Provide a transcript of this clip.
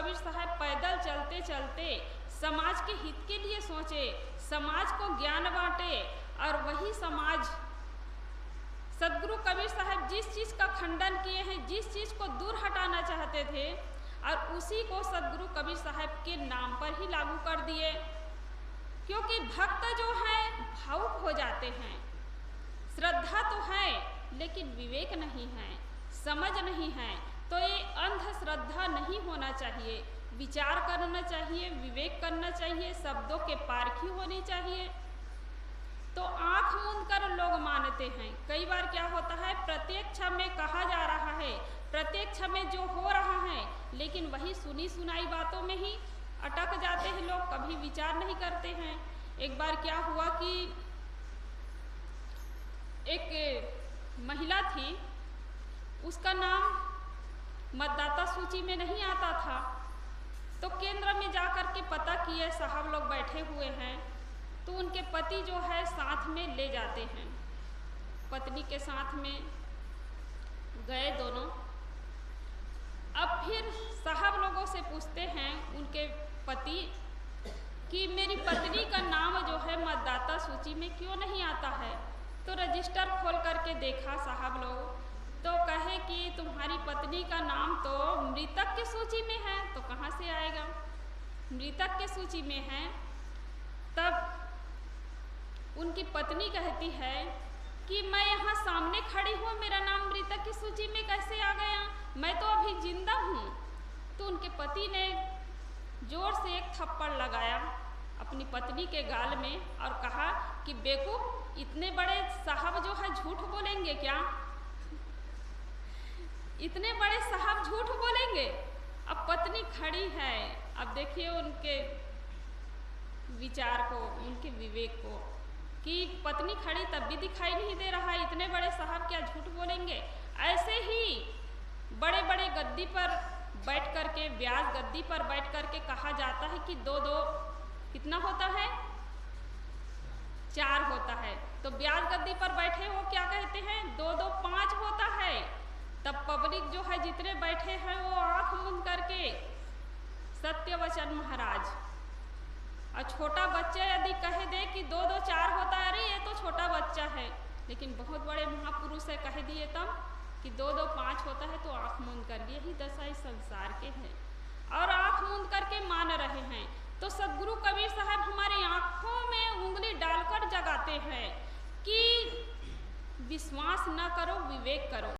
कबीर साहब पैदल चलते चलते समाज के हित के लिए सोचे, समाज को ज्ञान बांटे, और वही समाज सदगुरु कबीर साहब जिस चीज़ का खंडन किए हैं, जिस चीज़ को दूर हटाना चाहते थे, और उसी को सदगुरु कबीर साहब के नाम पर ही लागू कर दिए। क्योंकि भक्त जो हैं भावुक हो जाते हैं, श्रद्धा तो है लेकिन विवेक नहीं है, समझ नहीं है। तो ये अंधश्रद्धा नहीं होना चाहिए, विचार करना चाहिए, विवेक करना चाहिए, शब्दों के पारखी होनी चाहिए। तो आंख मूंद कर लोग मानते हैं। कई बार क्या होता है, प्रत्यक्ष में कहा जा रहा है, प्रत्यक्ष में जो हो रहा है, लेकिन वही सुनी सुनाई बातों में ही अटक जाते हैं लोग, कभी विचार नहीं करते हैं। एक बार क्या हुआ कि एक महिला थी, उसका नाम मतदाता सूची में नहीं आता था, तो केंद्र में जाकर के पता किए, साहब लोग बैठे हुए हैं, तो उनके पति जो है साथ में ले जाते हैं, पत्नी के साथ में गए दोनों। अब फिर साहब लोगों से पूछते हैं उनके पति कि मेरी पत्नी का नाम जो है मतदाता सूची में क्यों नहीं आता है। तो रजिस्टर खोल करके देखा साहब लोग, तो कहे कि तुम्हारी पत्नी का नाम तो मृतक की सूची में है, तो कहाँ से आएगा, मृतक की सूची में है। तब उनकी पत्नी कहती है कि मैं यहाँ सामने खड़ी हूँ, मेरा नाम मृतक की सूची में कैसे आ गया, मैं तो अभी जिंदा हूँ। तो उनके पति ने जोर से एक थप्पड़ लगाया अपनी पत्नी के गाल में और कहा कि बेवकूफ, इतने बड़े साहब जो है झूठ बोलेंगे क्या, इतने बड़े साहब झूठ बोलेंगे। अब पत्नी खड़ी है, अब देखिए उनके विचार को, उनके विवेक को, कि पत्नी खड़ी तब भी दिखाई नहीं दे रहा है, इतने बड़े साहब क्या झूठ बोलेंगे। ऐसे ही बड़े बड़े गद्दी पर बैठ करके, व्यास गद्दी पर बैठ करके कहा जाता है कि दो दो कितना होता है, 4 होता है। तो व्यास गद्दी पर बैठे हो क्या कहते हैं, 2 2 5 होता है। तब पब्लिक जो है जितने बैठे हैं वो आंख मूंद करके सत्य वचन महाराज, और छोटा बच्चा यदि कह दे कि 2 2 4 होता है, अरे ये तो छोटा बच्चा है, लेकिन बहुत बड़े महापुरुष है कह दिए तब कि 2 2 5 होता है, तो आंख मूंद कर, यही दशा इस संसार के है, और आंख मूंद करके मान रहे हैं। तो सदगुरु कबीर साहब हमारी आंखों में उंगली डालकर जगाते हैं कि विश्वास न करो, विवेक करो।